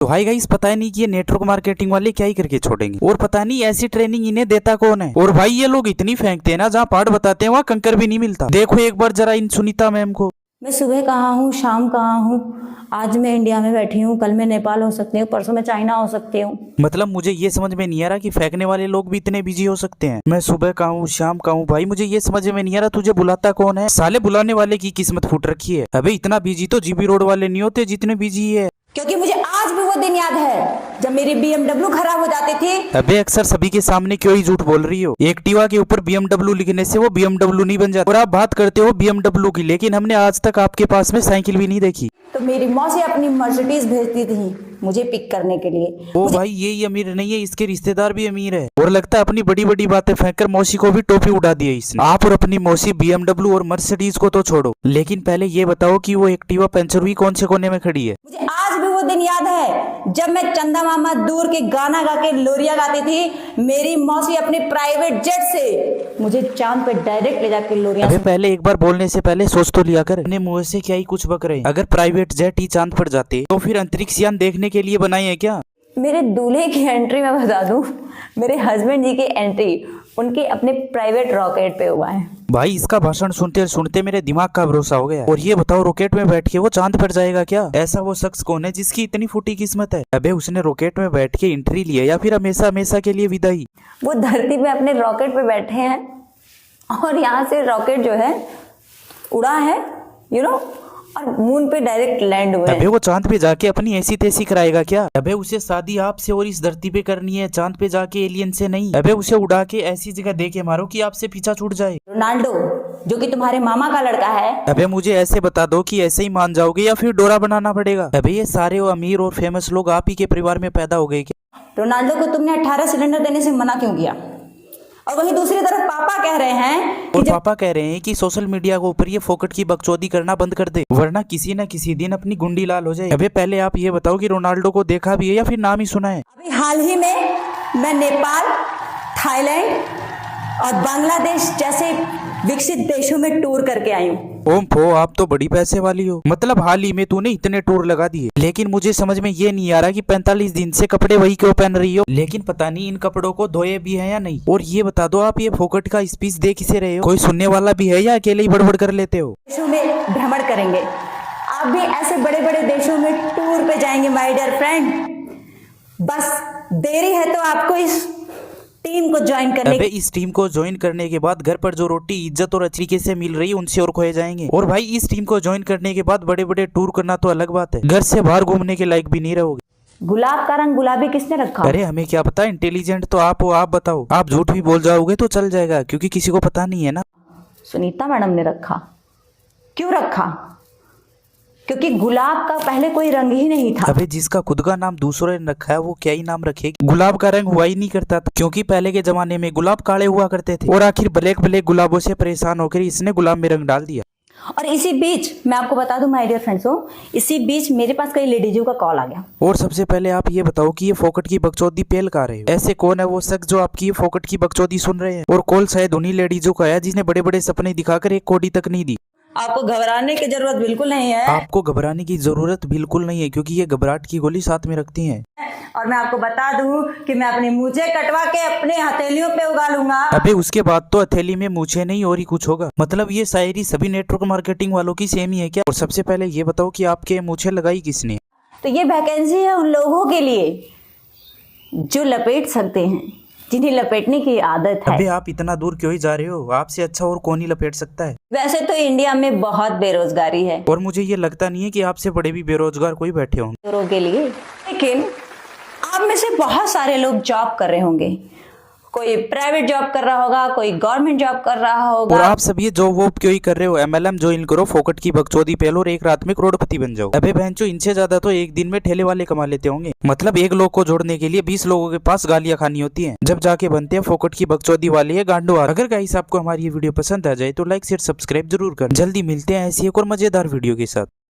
तो भाई गाइस पता नहीं कि ये नेटवर्क मार्केटिंग वाले क्या ही करके छोड़ेंगे, और पता नहीं ऐसी ट्रेनिंग इन्हें देता कौन है। और भाई ये लोग इतनी फेंकते हैं ना, जहाँ पहाड़ बताते हैं वहाँ कंकर भी नहीं मिलता। देखो एक बार जरा इन सुनीता मैम को। मैं सुबह कहाँ हूँ, शाम कहाँ हूँ, आज मैं इंडिया में बैठी हूँ, कल मैं नेपाल हो सकती हूँ, परसों मैं चाइना हो सकती हूँ। मतलब मुझे ये समझ में नहीं आ रहा कि फेंकने वाले लोग भी इतने बिजी हो सकते हैं। मैं सुबह का हूँ, शाम का हूँ, भाई मुझे ये समझ में नहीं आ रहा तुझे बुलाता कौन है। साले बुलाने वाले की किस्मत फूट रखी है। अबे इतना बिजी तो जीबी रोड वाले नहीं होते जितने बिजी है। क्योंकि मुझे आज भी वो दिन याद है जब मेरी BMW खराब हो जाती थी। अबे अक्सर सभी के सामने क्यों ही झूठ बोल रही हो। एक्टिवा के ऊपर BMW लिखने से वो BMW नहीं बन जाता। और आप बात करते हो BMW की, लेकिन हमने आज तक आपके पास में साइकिल भी नहीं देखी। तो मेरी मौसी अपनी मर्सिडीज भेजती थी मुझे पिक करने के लिए। ओ भाई ये अमीर नहीं है, इसके रिश्तेदार भी अमीर है। और लगता है अपनी बड़ी बड़ी बातें फेंककर मौसी को भी टोपी उड़ा दी है इसने। आप और अपनी मौसी BMW और मर्सिडीज को तो छोड़ो, लेकिन पहले ये बताओ कि वो एक्टिवा पंचर हुई कौन से कोने में खड़ी है। मुझे आज भी वो दिन याद है जब मैं चंदा मामा दूर के गाना गा के लोरिया गाती थी। मेरी मौसी अपने प्राइवेट जेट से मुझे चांद पे डायरेक्ट ले जाके लोरिया। अबे पहले एक बार बोलने से पहले सोच तो लिया कर। अपने मुंह से क्या ही कुछ बक रहे हैं। अगर प्राइवेट जेट ही चांद पर जाते तो फिर अंतरिक्ष यान देखने के लिए बनाए हैं क्या। मेरे दूल्हे की एंट्री मैं बता दूं, मेरे हस्बैंड जी की एंट्री उनके अपने प्राइवेट रॉकेट पे हुआ है। भाई इसका भाषण सुनते सुनते मेरे दिमाग का भरोसा हो गया। और ये बताओ रॉकेट में बैठ के वो चांद पर जाएगा क्या। ऐसा वो शख्स कौन है जिसकी इतनी फूटी किस्मत है। अबे उसने रॉकेट में बैठ के एंट्री लिया या फिर हमेशा हमेशा के लिए विदाई। वो धरती पे अपने रॉकेट पे बैठे हैं और यहाँ से रॉकेट जो है उड़ा है और मून पे डायरेक्ट लैंड हुए। अबे वो चांद पे जाके अपनी ऐसी तैसी कराएगा क्या। अबे उसे शादी आपसे और इस धरती पे करनी है, चांद पे जाके एलियन से नहीं। अबे उसे उड़ा के ऐसी जगह दे के मारो कि आपसे पीछा छूट जाए। रोनाल्डो जो कि तुम्हारे मामा का लड़का है। अबे मुझे ऐसे बता दो कि ऐसे ही मान जाओगे या फिर डोरा बनाना पड़ेगा। अबे ये सारे वो अमीर और फेमस लोग आप ही के परिवार में पैदा हो गए क्या। रोनाल्डो को तुमने 18 सिलेंडर देने से मना क्यों किया। और वहीं दूसरी तरफ पापा कह रहे हैं और पापा कह रहे हैं कि सोशल मीडिया के ऊपर ये फोकट की बकचोदी करना बंद कर दे, वरना किसी न किसी दिन अपनी गुंडी लाल हो जाए। अबे पहले आप ये बताओ कि रोनाल्डो को देखा भी है या फिर नाम ही सुना है। अभी हाल ही में मैं नेपाल, थाईलैंड और बांग्लादेश जैसे विकसित देशों में टूर करके आई हूँ। ओम फो आप तो बड़ी पैसे वाली हो। मतलब हाल ही में तूने इतने टूर लगा दिए, लेकिन मुझे समझ में ये नहीं आ रहा कि 45 दिन से कपड़े वही क्यों पहन रही हो। लेकिन पता नहीं इन कपड़ों को धोए भी है या नहीं। और ये बता दो आप ये फोकट का स्पीच दे किसे रहे हो। कोई सुनने वाला भी है या अकेले ही बड़बड़ कर लेते हो। देशों में भ्रमण करेंगे, आप भी ऐसे बड़े बड़े देशों में टूर पे जाएंगे माय डियर फ्रेंड। बस देरी है तो आपको इस टीम को ज्वाइन करने। अबे इस टीम को ज्वाइन करने के बाद घर पर जो रोटी इज्जत और तरीके से मिल रही है उनसे और खोए जाएंगे। और भाई इस टीम को ज्वाइन करने के बाद बड़े बड़े टूर करना तो अलग बात है, घर से बाहर घूमने के लायक भी नहीं रहोगे। गुलाब का रंग गुलाबी किसने रखा। अरे हमें क्या पता, इंटेलिजेंट तो आप हो, आप बताओ। आप झूठ भी बोल जाओगे तो चल जाएगा क्योंकि किसी को पता नहीं है ना। सुनीता मैडम ने रखा। क्यों रखा। क्योंकि गुलाब का पहले कोई रंग ही नहीं था। अबे जिसका खुद का नाम दूसरे ने रखा है वो क्या ही नाम रखेगी। गुलाब का रंग हुआ ही नहीं करता था, क्योंकि पहले के जमाने में गुलाब काले हुआ करते थे। और आखिर ब्लैक ब्लैक गुलाबों से परेशान होकर इसने गुलाब में रंग डाल दिया। और इसी बीच मैं आपको बता दूं माय डियर फ्रेंड्स, इसी बीच मेरे पास कई लेडीजों का कॉल आ गया। और सबसे पहले आप ये बताओ कि ये फोकट की बकचोदी पेल का रहे हो। ऐसे कौन है वो शख्स जो आपकी ये फोकट की बकचोदी सुन रहे हैं। और कॉल शायद उन्हीं लेडीजों का है जिसने बड़े बड़े सपने दिखाकर एक कौड़ी तक नहीं दी। आपको घबराने की जरूरत बिल्कुल नहीं है। आपको घबराने की जरूरत बिल्कुल नहीं है, क्योंकि ये घबराहट की गोली साथ में रखती हैं। और मैं आपको बता दूं कि मैं अपनी मूछें कटवा के अपने हथेलियों पे उगा लूंगा। अबे उसके बाद तो हथेली में मूछें नहीं और ही कुछ होगा। मतलब ये शायरी सभी नेटवर्क मार्केटिंग वालों की सेम ही है क्या। और सबसे पहले ये बताओ कि आपके मूछें लगाई किसने। तो ये वैकेंसी है उन लोगों के लिए जो लपेट सकते हैं, जिन्हें लपेटने की आदत है। अबे आप इतना दूर क्यों ही जा रहे हो, आपसे अच्छा और कौन ही लपेट सकता है। वैसे तो इंडिया में बहुत बेरोजगारी है और मुझे ये लगता नहीं है कि आपसे बड़े भी बेरोजगार कोई बैठे होंगे मजदूरों के लिए। लेकिन आप में से बहुत सारे लोग जॉब कर रहे होंगे, कोई प्राइवेट जॉब कर रहा होगा, कोई गवर्नमेंट जॉब कर रहा होगा। और आप सब ये जॉब वॉब क्यों ही कर रहे हो। MLM ज्वाइन करो, फोकट की बकचोदी पहलो और एक रात में करोड़पति बन जाओ। अबे बहनचो इनसे ज्यादा तो एक दिन में ठेले वाले कमा लेते होंगे। मतलब एक लोग को जोड़ने के लिए 20 लोगों के पास गालियां खानी होती हैं, जब जाके बनते हैं फोकट की बकचोदी वाले ये गांडुआर। अगर गाइस आपको हमारी ये वीडियो पसंद आ जाए तो लाइक शेयर सब्सक्राइब जरूर कर। जल्दी मिलते हैं ऐसी एक और मजेदार वीडियो के साथ।